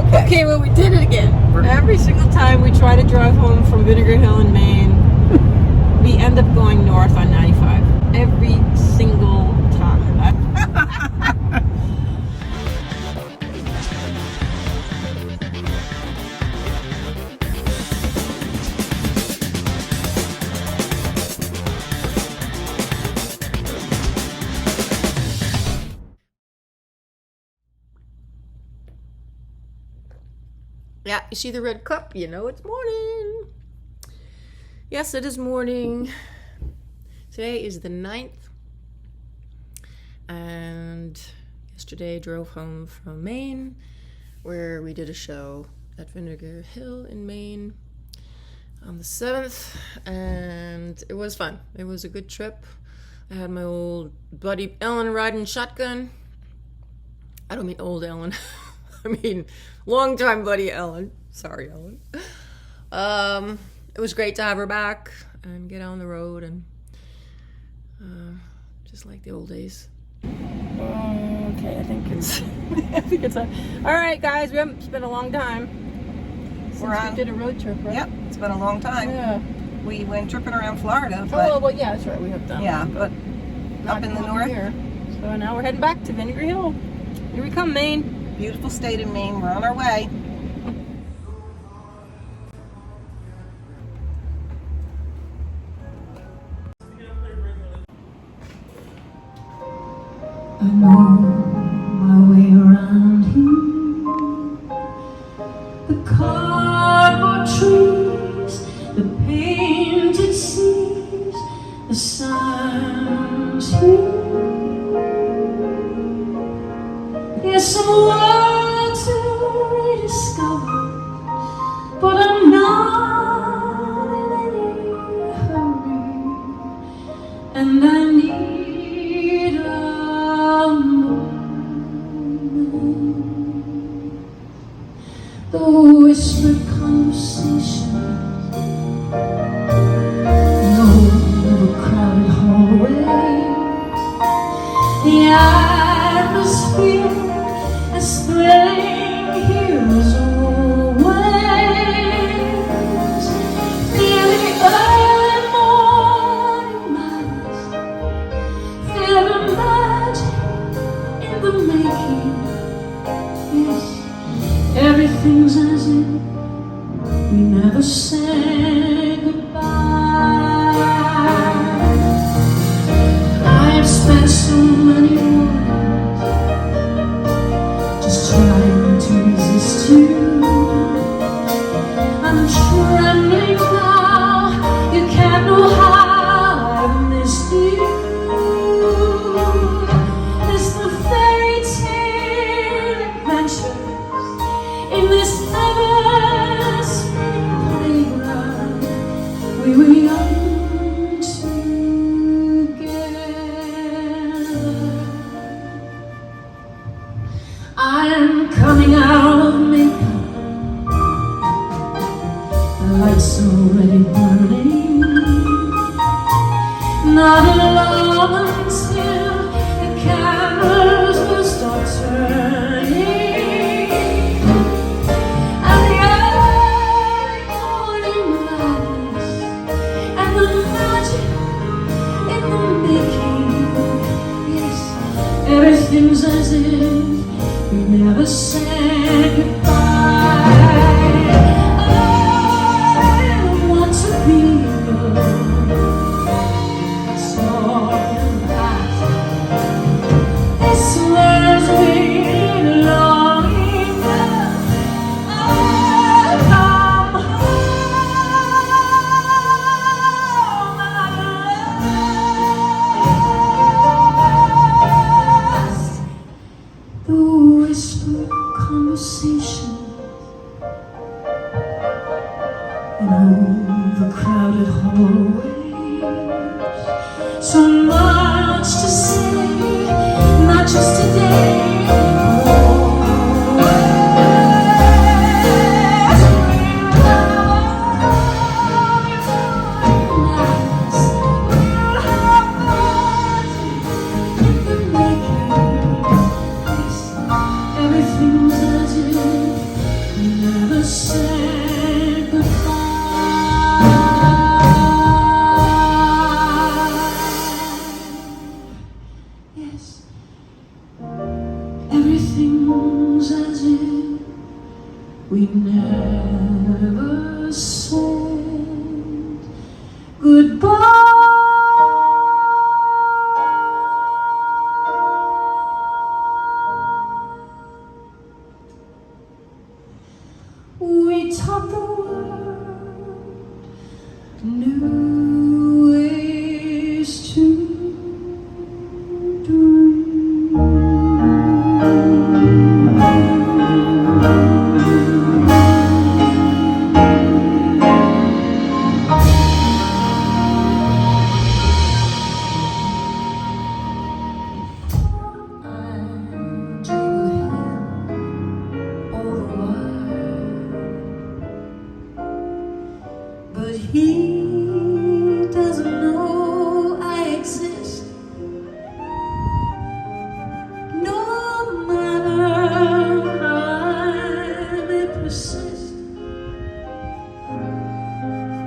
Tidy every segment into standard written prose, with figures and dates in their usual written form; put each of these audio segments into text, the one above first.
Okay. Okay, well, we did it again. Every single time we try to drive home from Vinegar Hill in Maine, we end up going north on 95. Every single time. Yeah, you see the red cup, you know it's morning. Yes, it is morning. Today is the 9th. And yesterday I drove home from Maine, where we did a show at Vinegar Hill in Maine on the 7th. And it was fun. It was a good trip. I had my old buddy Ellen riding shotgun. I don't mean old Ellen. I mean, longtime buddy Ellen. Sorry, Ellen. It was great to have her back and get on the road and just like the old days. Okay, I think it's on. All right, guys, it's been a long time since we did a road trip, right? Yep, it's been a long time. Yeah. We went tripping around Florida. But, well, yeah, that's right. We have done. Yeah, but up in the north. Here. So now we're heading back to Vinegar Hill. Here we come, Maine. Beautiful state of Maine. We're on our way. I know my way around here. The cardboard trees, the painted seas, the signs here. Yes, I'm world to rediscover, but I'm not in any hurry, and I need a moment. The whispered conversations in overcrowded hallways, the atmosphere as thrilling here as always. Feel the early morning lights, feel the magic in the making. Yes, everything's as if we never said goodbye. I've spent so many mornings just trying to resist you. I'm trembling now, you can't know how I've missed you. It's the fairy tale adventures in this never-spring playground. We were young together. I'm coming out of makeup, the lights already burning. Not long until the cameras will start turning, and the early morning lights and the magic in the making. Yes, everything's as if we never said goodbye. I want to be alone. It's all in the past. This world's waiting long enough. I'll come home. The whispered conversations in overcrowded hallways. So much to say, not just today, but always. We'll have beautiful nights. We'll have fun in the making. Everything's as if things as if we never said goodbye. We taught the world new ways to but he doesn't know I exist. No matter how I may persist.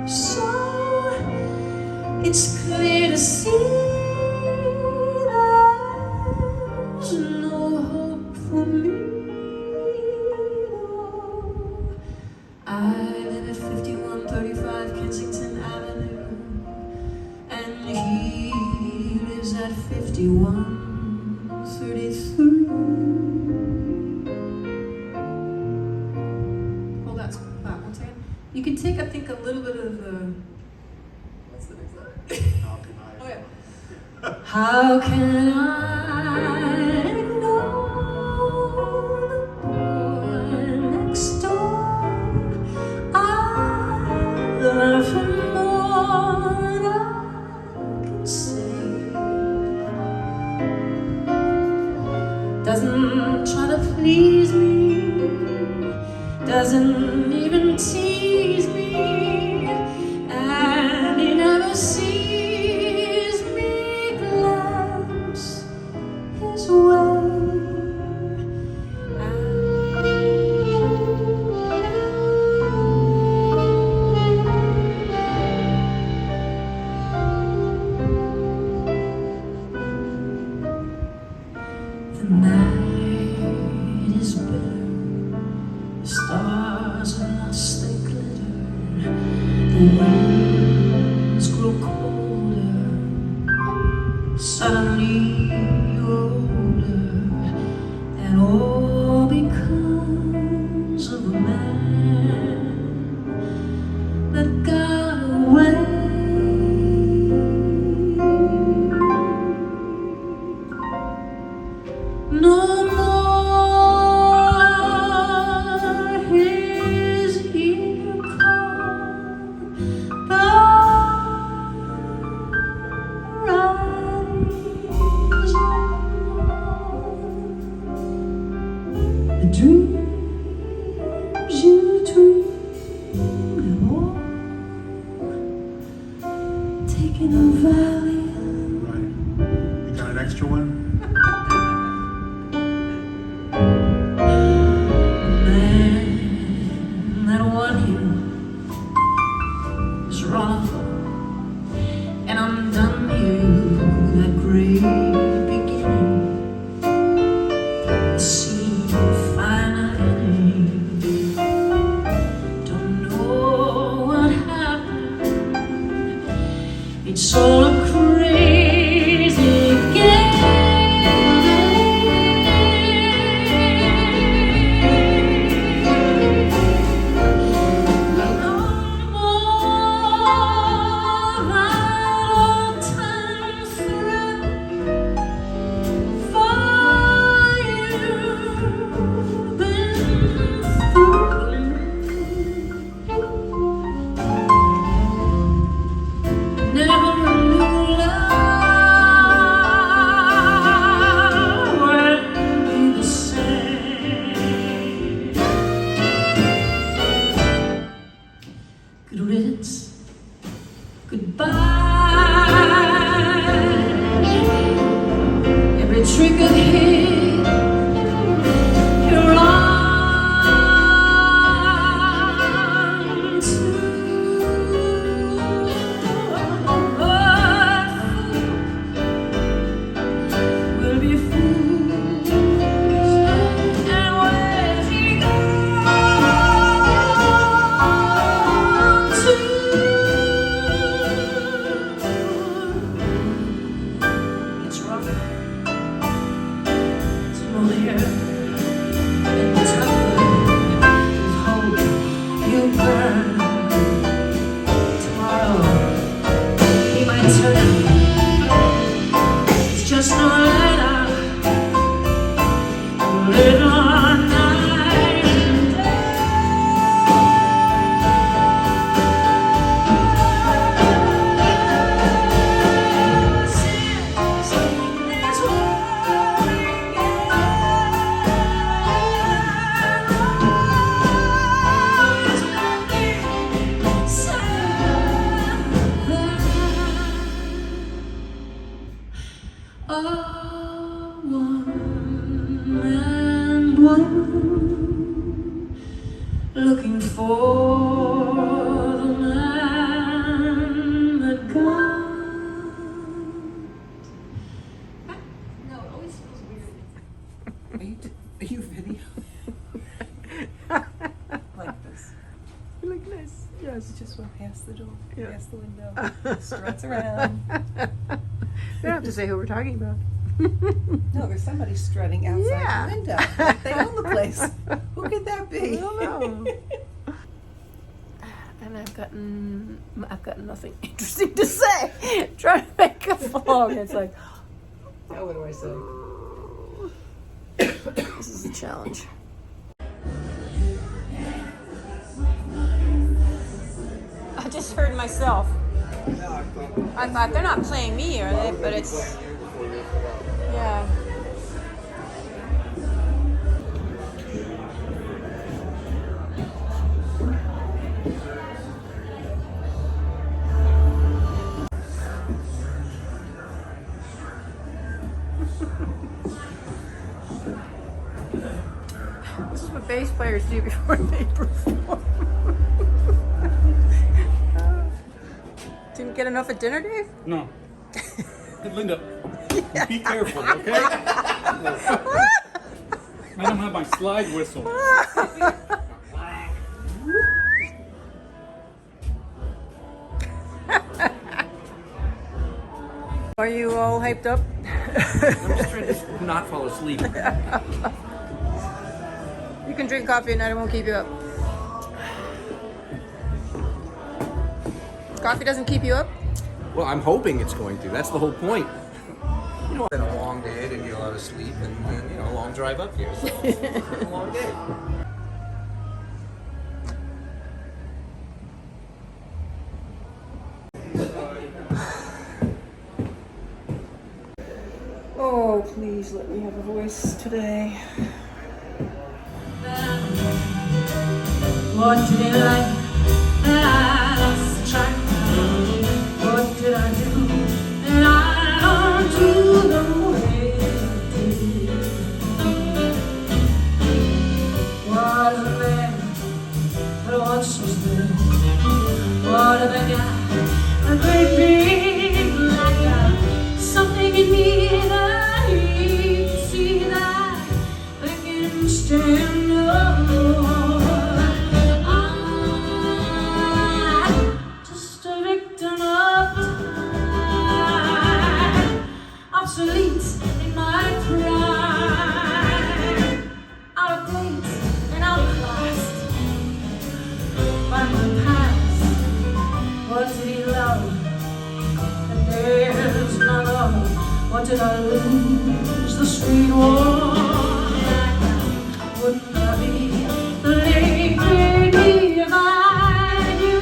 So it's clear to see there's no hope for me. I live at 5135 Kensington Avenue, and he lives at 5133. Hold that back one second. You can take, I think, a little bit of the. What's the next line? Oh yeah. How can I ignore the boy next door? Learn from more than I can say. Doesn't try to please me, doesn't even tease me, and he never sees me glance his way. The night is bitter, the stars are lost, they glitter, the winds grow colder, suddenly you're older, and all because of a man that got away. No more his eager call, the rise on. The dreams you dreamed of all taken a valley. Right. You got an extra one? That won you is wrong, and undone you that great beginning. The seed of final ending. Don't know what happened. It's all a crazy game. sweet one, looking for the man that God. No, it always feels weird. Are you video? Like this. You look nice. Yes. You just went past the door, Yeah. past the window, struts around. We don't have to say who we're talking about. No, there's somebody strutting outside Yeah. the window. Like they own the place. Who could that be? I don't know. And I've gotten nothing interesting to say. Trying to make a vlog. It's like, Now what do I say? this is a challenge. I just heard myself. I thought they're not playing me, are they? But it's, yeah. This is what bass players do before they perform. Didn't get enough at dinner, Dave? No. Hey, Linda, be careful, okay? I don't have my slide whistle. Are you all hyped up? I'm just trying to not fall asleep. You can drink coffee at night, it won't keep you up. Coffee doesn't keep you up? Well, I'm hoping it's going to. That's the whole point. You know, it's been a long day. I didn't get a lot of sleep, and you know, a long drive up here. So it's been a long day. Oh, please let me have a voice today. What did I like that I lost track of? What did I do that I don't do the way I did? What is a man that once was there? What have I got? A great big black eye. Something in me that he can see that I can stand alone. Obsolete in my pride, out of date and outclassed by my past. What did he love? And there's my love. What did I lose? The sweet one. Wouldn't I be the lady if I knew?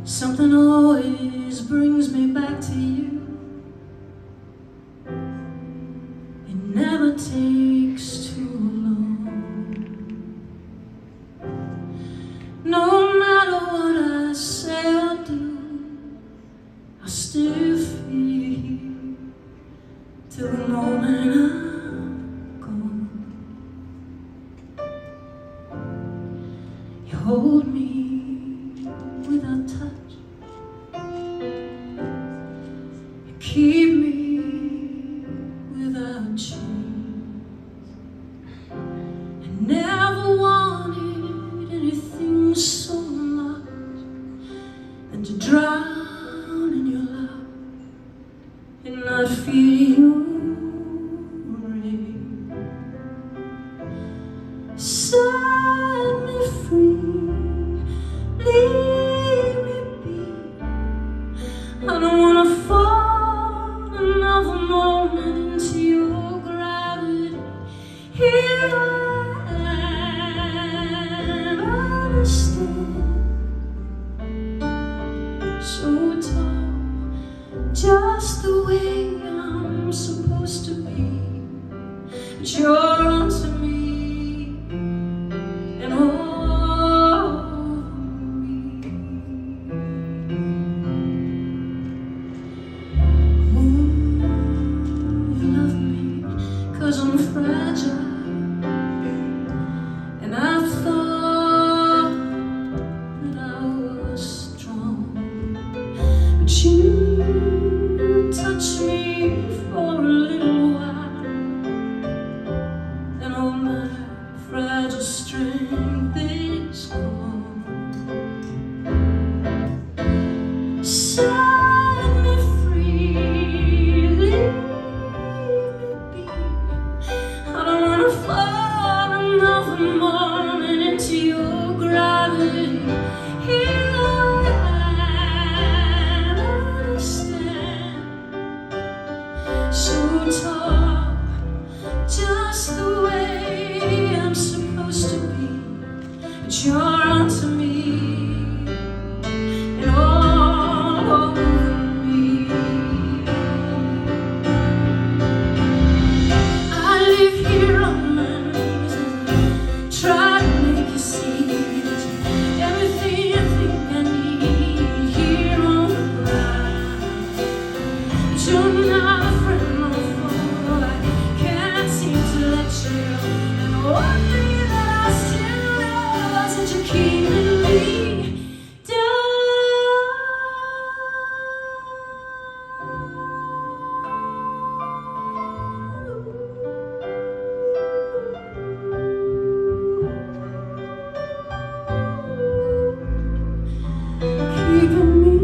Something always brings me back to you. It never takes too long. No matter what I say or do, I still feel here till the morning. moment I'm gone, you hold me without touch, you keep me without change. I never wanted anything so much than to drown in your love and not feel your rain. Set me free, leave me be. I don't wanna fall another moment into your gravity. Here I am, understand, so tall, just the way I'm supposed to be. But you're onto me and over me. Ooh, you love me 'cause I'm fragile, and I've thought that I was strong, but you touch me for a little while, and all my fragile strength is gone. Set me free, leave me be. I don't wanna fall another moment into your gravity. Here I am, understand, so tall, just the way I'm supposed to be. But you're onto me and all over me. I live here on my knees and try to make you see that everything I think I need here on the ground. But you're not a friend or foe, I can't seem to let you go. And one thing that I still know is that you're keeping me keeping me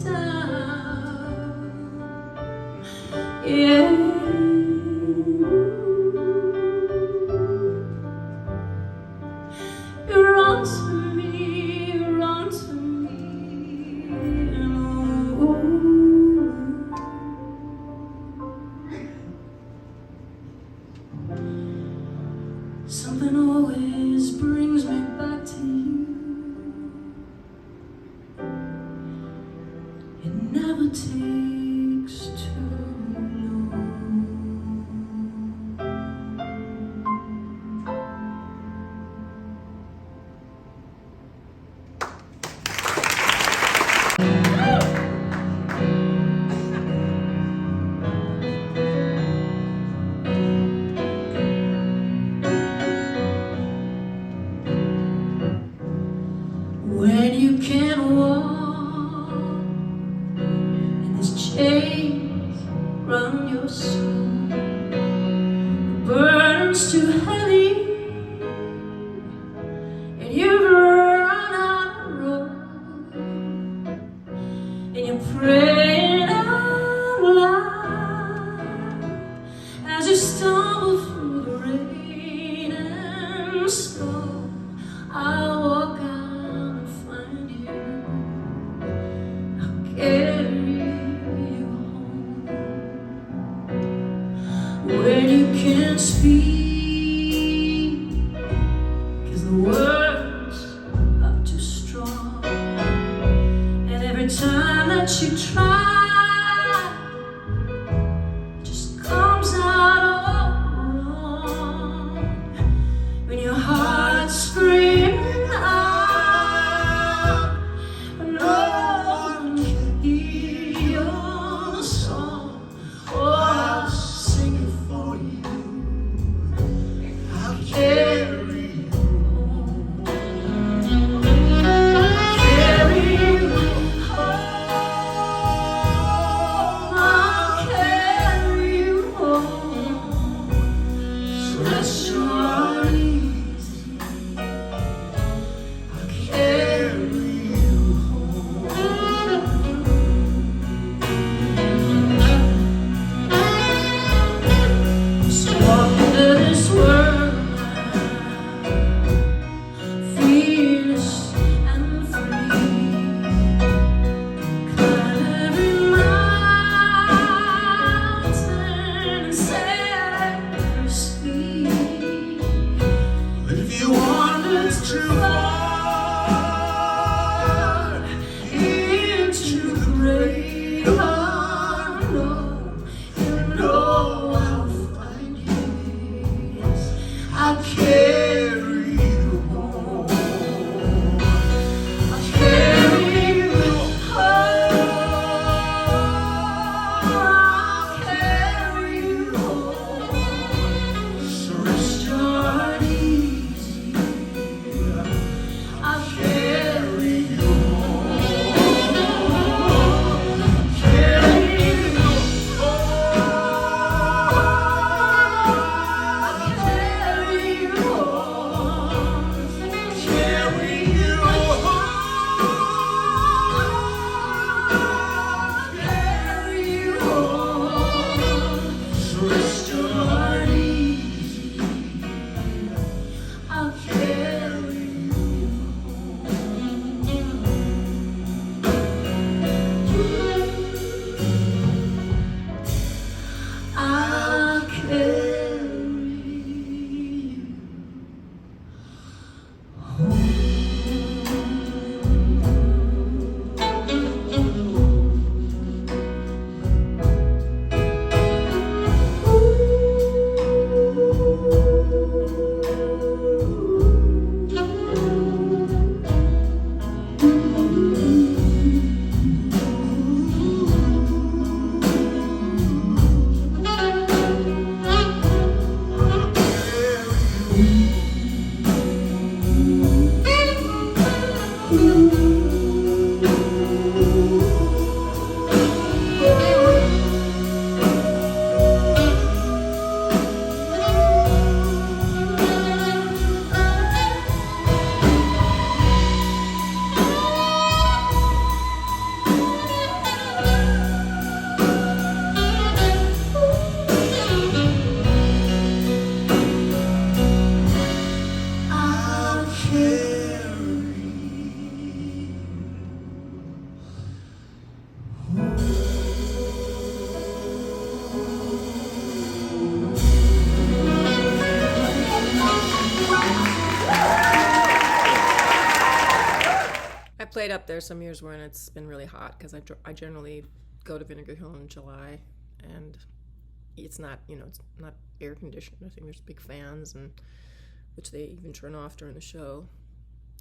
down, yeah. You're onto me, you're onto me, and something always brings me back to you. It never takes too long. When you can't walk and these chains run your soul, the burden's too heavy and you've run out of road, and you're praying out loud as you stumble through the rain and snow. I'll walk out and find you, I'll carry you home. When you can't speak 'cause the words are too strong, and every time that you try, it just comes out all wrong. When your heart's screaming out, but no one can hear your song. Oh, I'll laid up there some years when it's been really hot, because I generally go to Vinegar Hill in July, and it's not, it's not air conditioned. I think there's big fans, and which they even turn off during the show,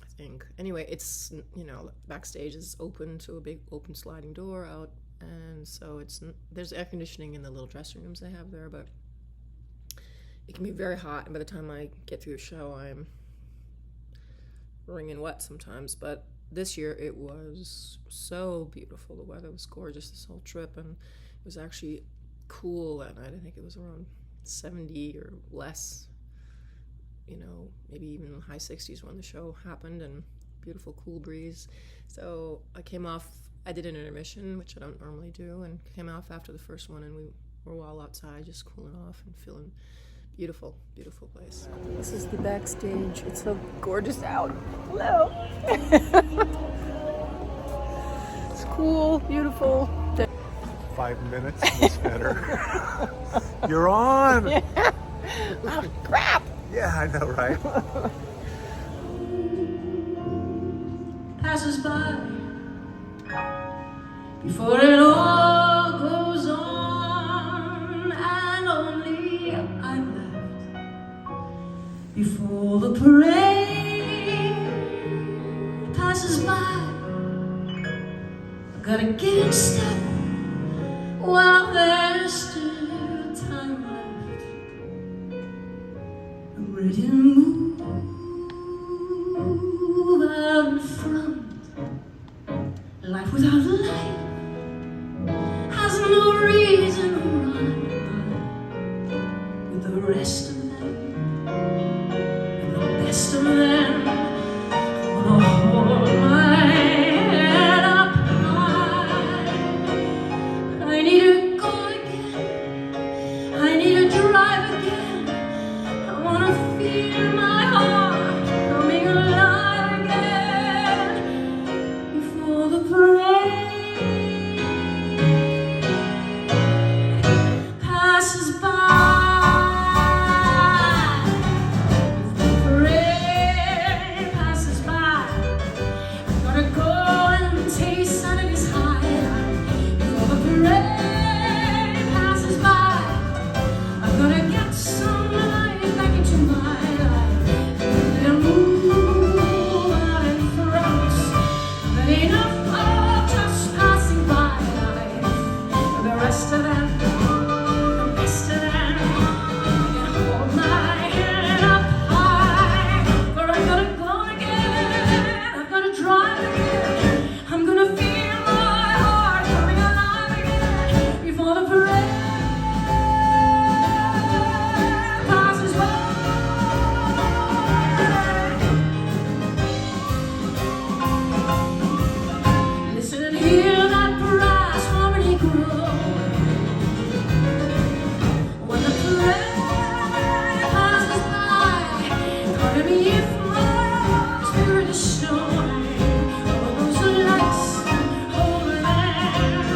I think. Anyway, it's, backstage is open to a big open sliding door out, and so there's air conditioning in the little dressing rooms they have there, but it can be very hot, and by the time I get through the show, I'm wringing wet sometimes. But this year it was so beautiful. The weather was gorgeous this whole trip, and it was actually cool that night. I think it was around 70 or less, maybe even high 60s when the show happened, and beautiful cool breeze. So I came off, I did an intermission, which I don't normally do, and came off after the first one, and we were all outside just cooling off and feeling beautiful, beautiful place. This is the backstage. It's so gorgeous out. Hello. It's cool, beautiful. 5 minutes, it's better. You're on! Oh, crap! Yeah, I know, right? Passes by before it all goes on, and only I'm left before the parade passes by. Gotta get in step while there's still time left. I'm ready to move out in front. Life without life has no reason to run. With the rest of them and the best of them, I'm gonna hold my head up high. I need to go again, I need to drive again. I wanna feel my heart coming alive again before the parade passes by. If the parade passes by, I'm gonna go and taste Saturday's high. Before the parade passes by, I'm gonna get some life back into my life. And move out in front. That ain't enough of just passing by life. The rest of them, the best of them, can hold my head up high. For I'm gonna go again, I'm gonna drive again, I'm gonna feel my heart coming alive again before the parade passes by. Listen and hear that brass harmony grow. When the parade passes by, pardon me if my spirit is snoring. All those lights over there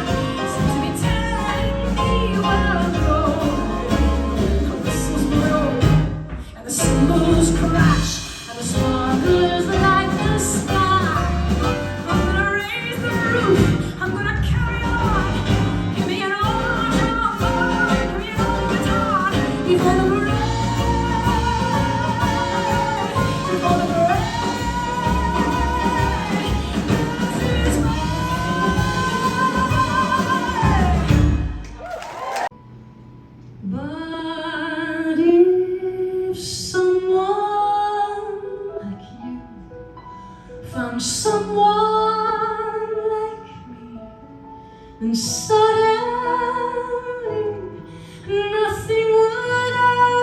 seem to be telling me where I'm going. The whistles blow and the cymbals crash and the sparklers light the sky. I'm gonna raise the roof, I'm gonna carry on. Give me an old trombone, give me an old guitar. Before the parade, before the parade passes by. But if someone like you found someone like me, then suddenly nothing would ever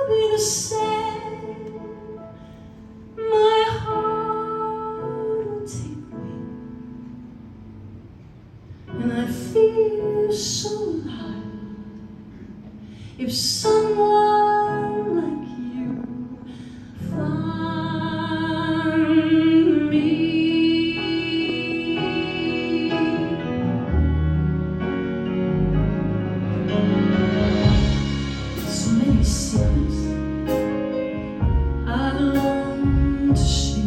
be the same. My heart would take wing, and I feel so alive. If someone like you found me. So many secrets I've longed to share.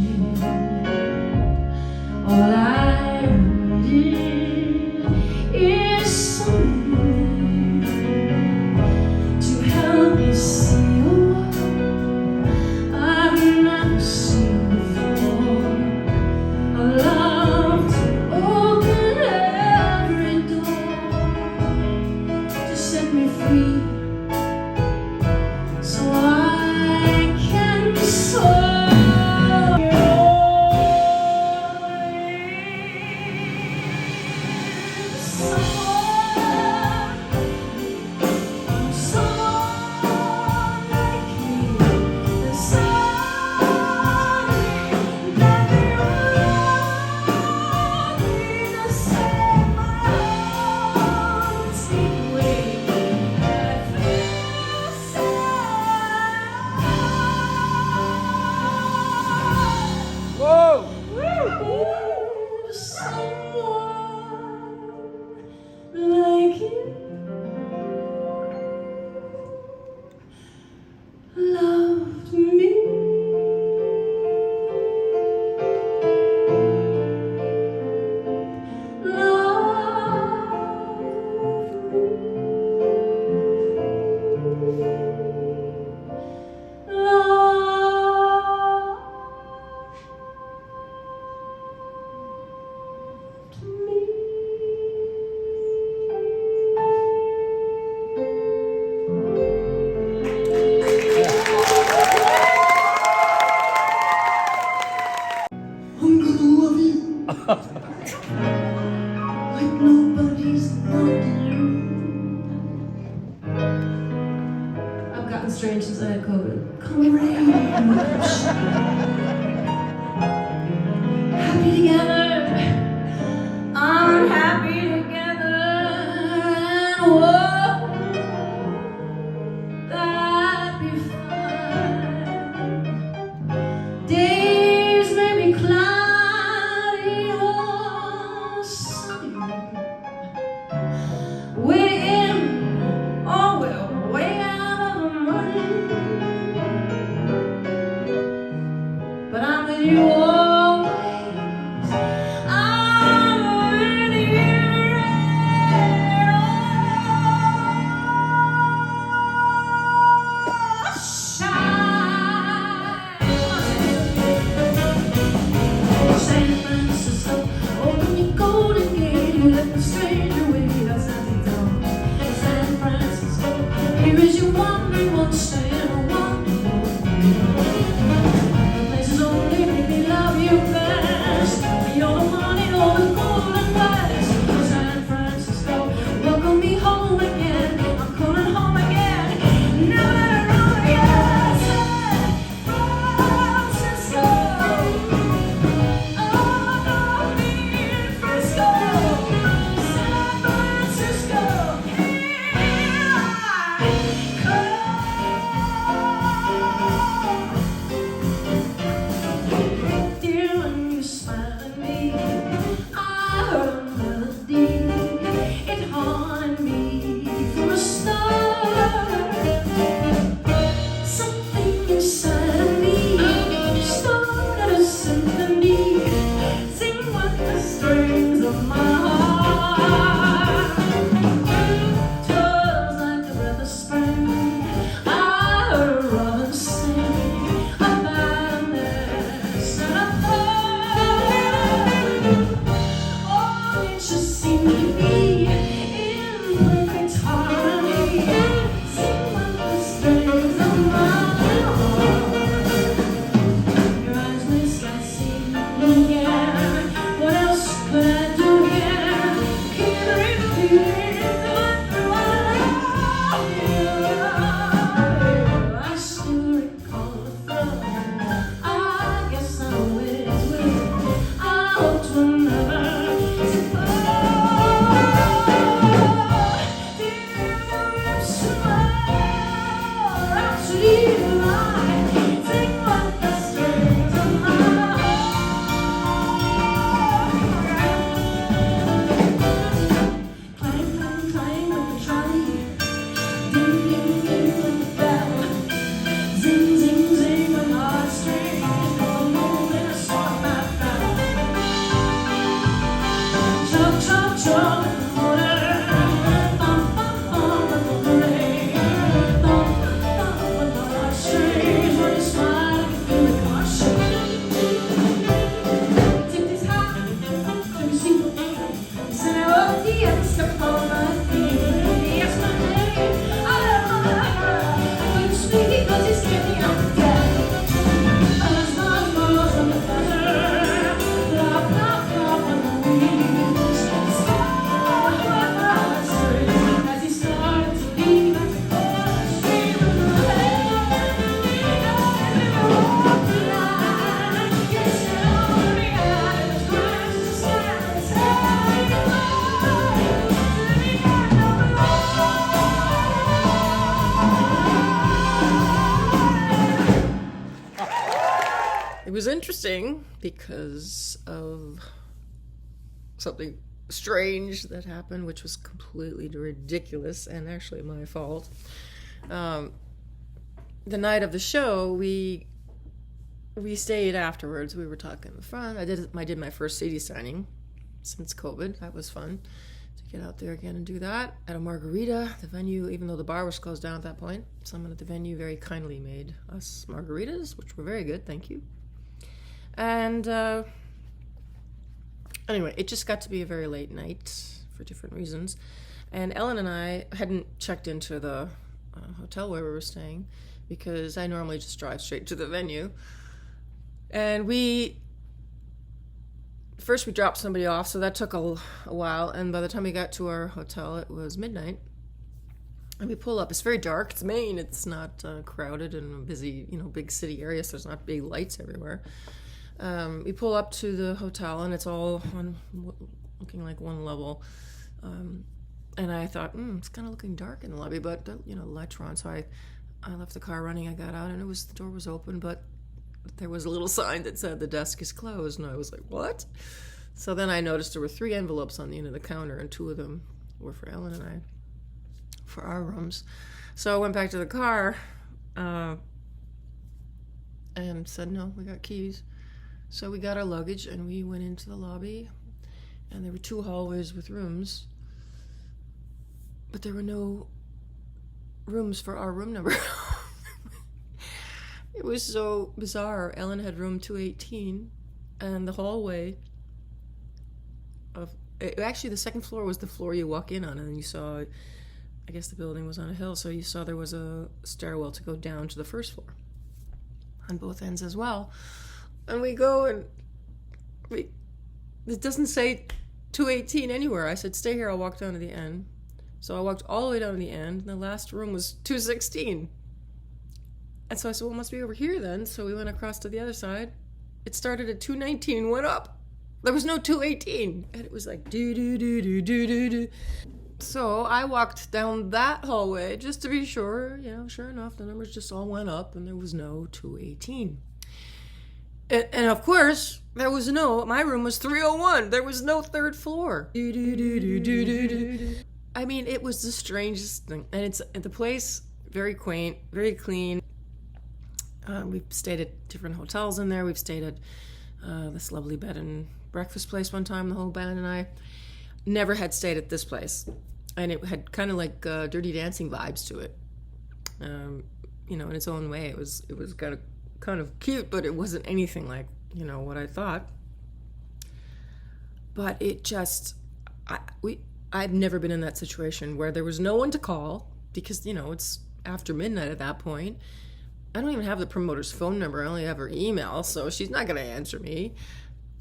been strange since I had COVID. Come rain, happy together, unhappy together, and whoa, that'd be fine. Days may be cloudy or sunny. We're in, oh well, way out of the money. But I'm with you always. I'm with you. San Francisco, open your golden gate, you let the stranger away. That's empty door. San Francisco, here is your wandering one stand, a wonderful places only make me love you best. You're the money, all the golden west. San Francisco, welcome me home again. I'm coming home again. Never let it run again. San Francisco. Something inside of me started a symphony. Sing with the strings of my heart. Just like the breath of spring, I heard a robin sing about a mess and a third. Oh, it just seemed to be in perfect harmony. Sing with the strings of my heart. Your eyes may sky see again. What else could I do here? Can't repeat I still recall the thrill. I guess I always will. I hope to never say It was interesting because of something strange that happened, which was completely ridiculous and actually my fault. The night of the show, we stayed afterwards. We were talking in the front. I did my first CD signing since COVID. That was fun to get out there again and do that at a margarita. The venue, even though the bar was closed down at that point, someone at the venue very kindly made us margaritas, which were very good. Thank you. And anyway, it just got to be a very late night for different reasons. And Ellen and I hadn't checked into the hotel where we were staying because I normally just drive straight to the venue. And first we dropped somebody off, so that took a while. And by the time we got to our hotel, it was midnight. And we pull up. It's very dark. It's Maine. It's not crowded and a busy, big city area, so there's not big lights everywhere. We pull up to the hotel, and it's all on looking like one level. And I thought, it's kind of looking dark in the lobby, but, lights were on. So I left the car running. I got out, and the door was open, but there was a little sign that said the desk is closed. And I was like, what? So then I noticed there were 3 envelopes on the end of the counter, and 2 of them were for Ellen and I, for our rooms. So I went back to the car and said, no, we got keys. So we got our luggage and we went into the lobby, and there were 2 hallways with rooms, but there were no rooms for our room number. It was so bizarre. Ellen had room 218, and the hallway actually the second floor was the floor you walk in on, and then you saw, I guess the building was on a hill, so you saw there was a stairwell to go down to the first floor on both ends as well. And we go, and it doesn't say 218 anywhere. I said, stay here, I'll walk down to the end. So I walked all the way down to the end, and the last room was 216. And so I said, well, it must be over here then. So we went across to the other side. It started at 219 and went up. There was no 218. And it was like, do. So I walked down that hallway just to be sure. Sure enough, the numbers just all went up, and there was no 218. And of course, my room was 301. There was no third floor. I mean, it was the strangest thing. And the place, very quaint, very clean. We've stayed at different hotels in there. We've stayed at this lovely bed and breakfast place one time, the whole band and I. Never had stayed at this place. And it had kind of like Dirty Dancing vibes to it. In its own way. It was kind of cute, but it wasn't anything like, what I thought. But it just, I've never been in that situation where there was no one to call because, it's after midnight at that point. I don't even have the promoter's phone number. I only have her email, so she's not going to answer me.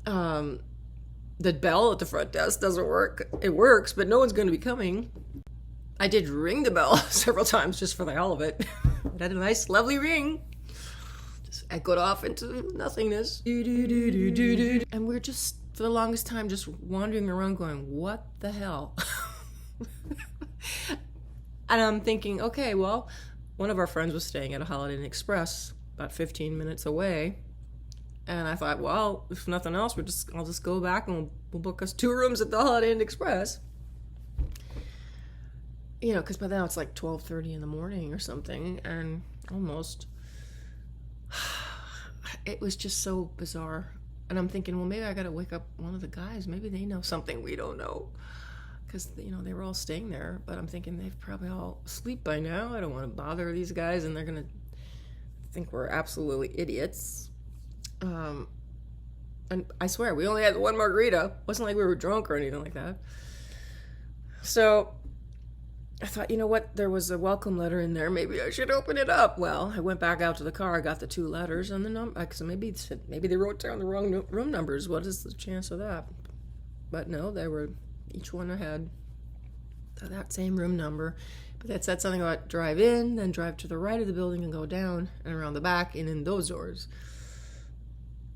The bell at the front desk doesn't work. It works, but no one's going to be coming. I did ring the bell several times just for the hell of it. It had a nice, lovely ring. Just echoed off into nothingness. And we're just, for the longest time, just wandering around going, what the hell? And I'm thinking, okay, well, one of our friends was staying at a Holiday Inn Express about 15 minutes away. And I thought, well, if nothing else, I'll just go back and we'll book us 2 rooms at the Holiday Inn Express. Because by now it's like 12:30 in the morning or something, and almost. It was just so bizarre. And I'm thinking, well, maybe I got to wake up one of the guys. Maybe they know something we don't know. Because, they were all staying there. But I'm thinking they've probably all asleep by now. I don't want to bother these guys, and they're going to think we're absolutely idiots. And I swear, we only had 1 margarita. It wasn't like we were drunk or anything like that. So I thought, you know what? There was a welcome letter in there. Maybe I should open it up. Well, I went back out to the car. I got the 2 letters and the number. So maybe they wrote down the wrong room numbers. What is the chance of that? But no, each one had that same room number. But that said something about drive in, then drive to the right of the building and go down and around the back and in those doors.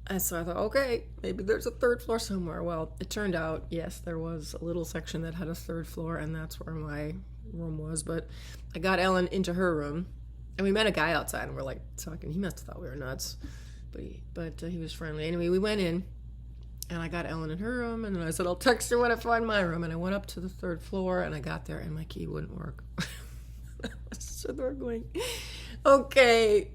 And so I thought, okay, maybe there's a 3rd floor somewhere. Well, it turned out, yes, there was a little section that had a 3rd floor, and that's where my room was. But I got Ellen into her room, and we met a guy outside, and we're like talking. He must have thought we were nuts, but he was friendly. Anyway, we went in, and I got Ellen in her room, and then I said, I'll text her when I find my room. And I went up to the 3rd floor, and I got there, and my key wouldn't work. So they're going, okay,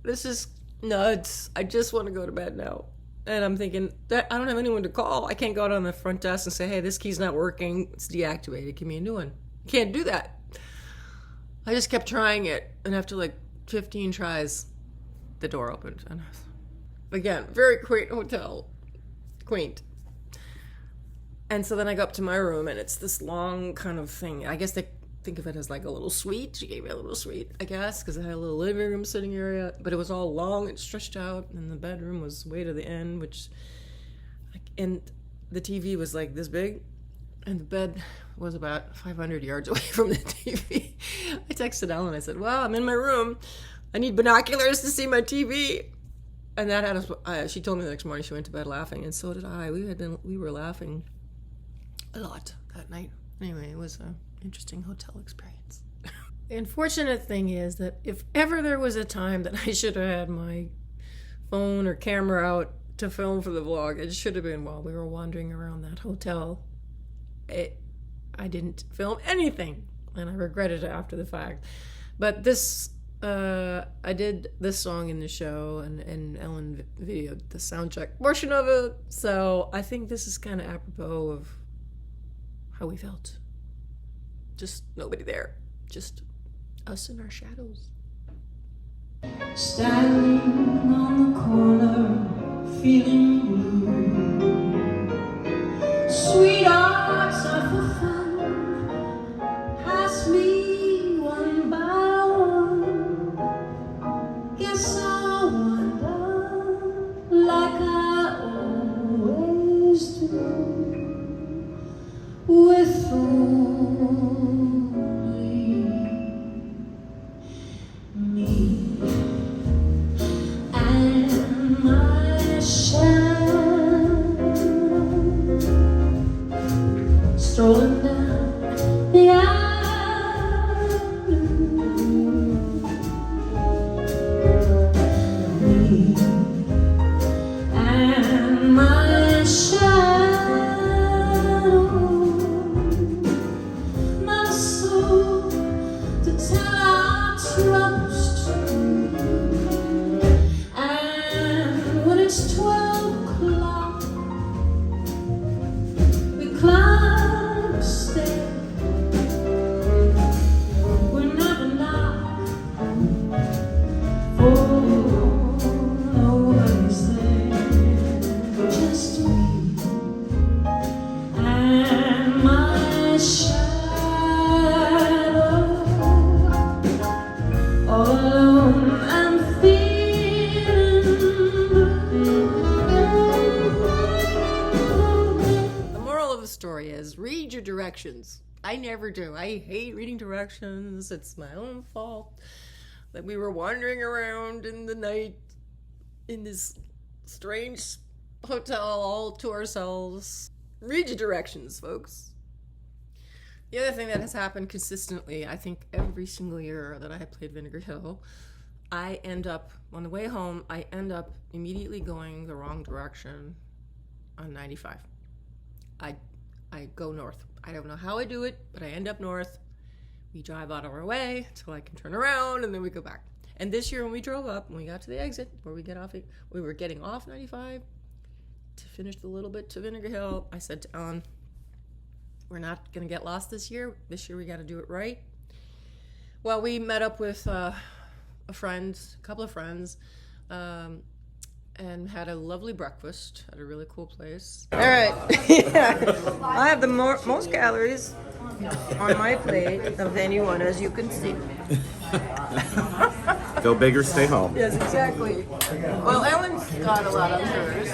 this is nuts. I just want to go to bed now. And I'm thinking, that I don't have anyone to call. I can't go out on the front desk and say, hey, this key's not working. It's deactivated. Give me a new one. You can't do that. I just kept trying it. And after like 15 tries, the door opened. And again, very quaint hotel. Quaint. And so then I go up to my room, and it's this long kind of thing. I guess they think of it as like a little suite. She gave me a little suite, I guess, because it had a little living room sitting area, but it was all long and stretched out, and the bedroom was way to the end, and the TV was like this big, and the bed was about 500 yards away from the TV. I texted Ellen. I said, well, I'm in my room. I need binoculars to see my TV. And that had us, she told me the next morning she went to bed laughing, and so did I. We were laughing a lot that night. Anyway, it was an interesting hotel experience. The unfortunate thing is that if ever there was a time that I should have had my phone or camera out to film for the vlog, it should have been while we were wandering around that hotel. I didn't film anything, and I regretted it after the fact. But this, I did this song in the show, and Ellen videoed the soundtrack portion of it, so I think this is kind of apropos of how we felt. Just nobody there. Just us in our shadows. Standing on the corner, feeling blue. Sweethearts are for fun. Pass me one by one. Guess I wonder, like I always do, with only me and my shadow strolling down the avenue. Me and my shadow, my soul to tell our troubles to. And when it's 12 o'clock, we climb the stairs. We never knock, for nobody's there. Just me and my shadow, all alone and feeling blue. The moral of the story is read your directions. I never do. I hate reading directions. It's my own fault that we were wandering around in the night in this strange hotel all to ourselves. Read your directions, folks. The other thing that has happened consistently, I think every single year that I have played Vinegar Hill, I end up, on the way home, I end up immediately going the wrong direction on 95. I go north. I don't know how I do it, but I end up north. We drive out of our way till I can turn around, and then we go back. And this year when we drove up, when we got to the exit, where we get off, we were getting off 95 to finish the little bit to Vinegar Hill. I said to Ellen, we're not going to get lost this year. This year we got to do it right. Well, we met up with a couple of friends, and had a lovely breakfast at a really cool place. All right. I have the most calories on my plate of anyone, as you can see. Go big or stay home. Yes, exactly. Well, Ellen got a lot of hers.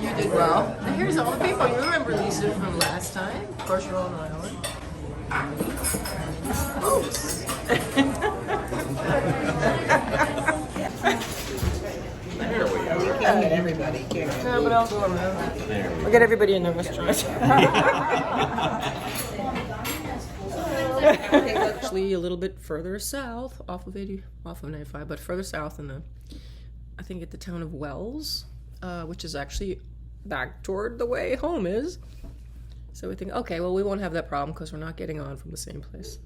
You did well. And here's all the people. You remember Lisa from last time? Of course, you're on an island. Oops. You can't get everybody, can you? No, but I'll go around. We'll get everybody in the restaurant. Actually, a little bit further south, off of 95, but further south in I think at the town of Wells, which is actually back toward the way home is. So we think, okay, well, we won't have that problem because we're not getting on from the same place.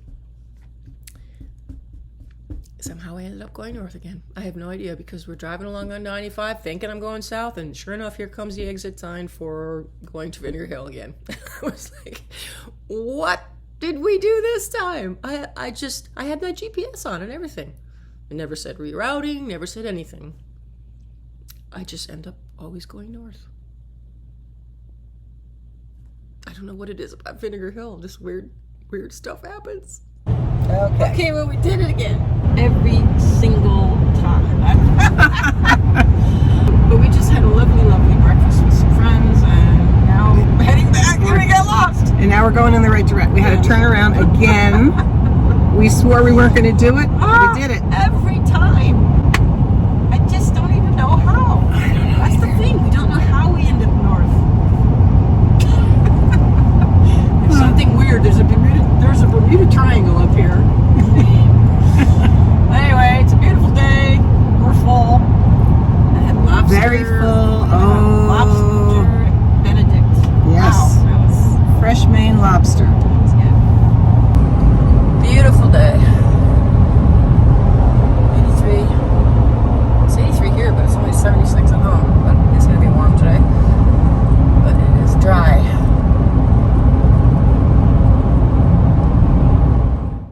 Somehow I ended up going north again. I have no idea, because we're driving along on 95 thinking I'm going south, and sure enough, here comes the exit sign for going to Vinegar Hill again. I was like, what did we do this time? I had my GPS on and everything. It never said rerouting, never said anything. I just end up always going north. I don't know what it is about Vinegar Hill. Just weird stuff happens. Okay, well, we did it again. Every single time. But we just had a lovely, lovely breakfast with some friends, and now we're heading back and we got lost. we're going in the right direction. We had to turn around again. We swore we weren't going to do it. We did it. Every time. I just don't even know how. That's the thing. We don't know how we end up north. There's something weird. There's a Bermuda Triangle up here. Anyway, it's a beautiful day. We're full. I had lobster. Very full. Lobster Benedict. Yes. Wow, that was Fresh Maine lobster. good. Beautiful day. 83. It's 83 here, but it's only 76 at home. But it's going to be warm today. But it is dry.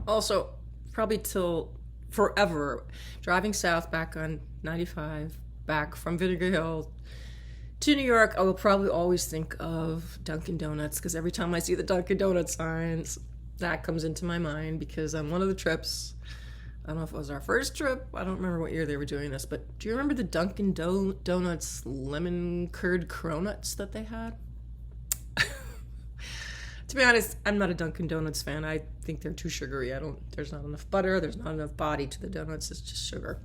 Also, probably till forever, driving south back on 95, back from Vinegar Hill to New York, I will probably always think of Dunkin' Donuts, because every time I see the Dunkin' Donuts signs, that comes into my mind, because on one of the trips, I don't know if it was our first trip, I don't remember what year they were doing this, but do you remember the Dunkin' Donuts lemon curd cronuts that they had? To be honest, I'm not a Dunkin' Donuts fan. I think they're too sugary. There's not enough butter, there's not enough body to the donuts, it's just sugar.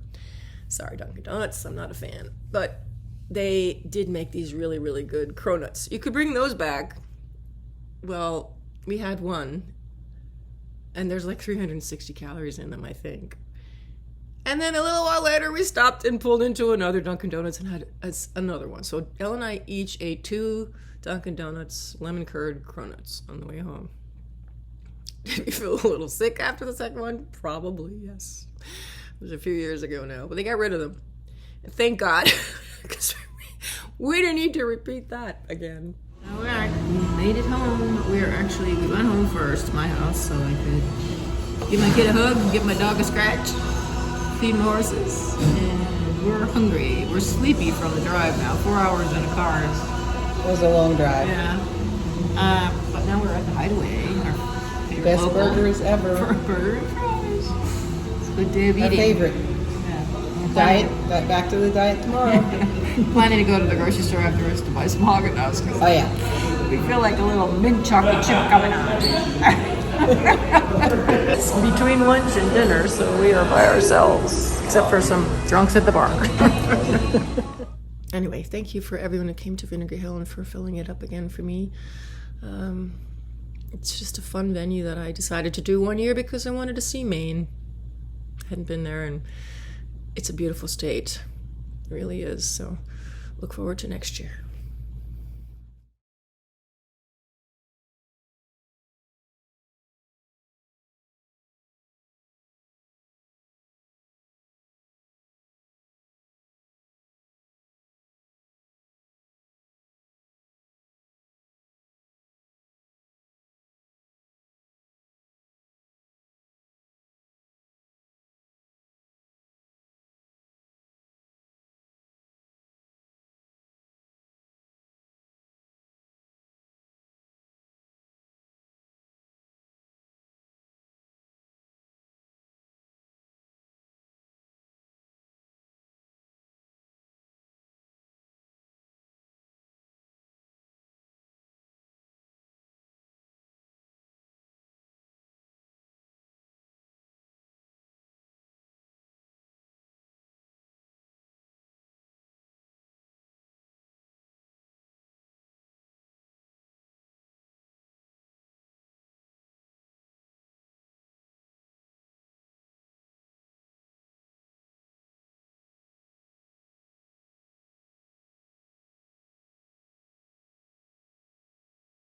Sorry, Dunkin' Donuts, I'm not a fan. But they did make these really, really good cronuts. You could bring those back. Well, we had one, and there's like 360 calories in them, I think. And then a little while later, we stopped and pulled into another Dunkin' Donuts and had another one. So Elle and I each ate 2 Dunkin' Donuts lemon curd cronuts on the way home. Did we feel a little sick after the second one? Probably, yes. It was a few years ago now, but they got rid of them. And thank God, because we didn't need to repeat that again. All right, we made it home. We went home first to my house so I could give my kid a hug, give my dog a scratch, feed my horses, and we're hungry. We're sleepy from the drive now. 4 hours in a car. It was a long drive. Yeah. But now we're at the Hideaway. Our favorite Best local burgers ever. for burger and fries. It's a good day of Our eating. favorite. Yeah. Diet. Back to the diet tomorrow. Planning to go to the grocery store after this to buy some Haagen-Dazs because Oh yeah. we feel like a little mint chocolate chip coming on. It's between lunch and dinner, so we are by ourselves, except for some drunks at the bar. Anyway, thank you for everyone who came to Vinegar Hill and for filling it up again for me. It's just a fun venue that I decided to do one year because I wanted to see Maine. I hadn't been there, and it's a beautiful state. It really is. So look forward to next year.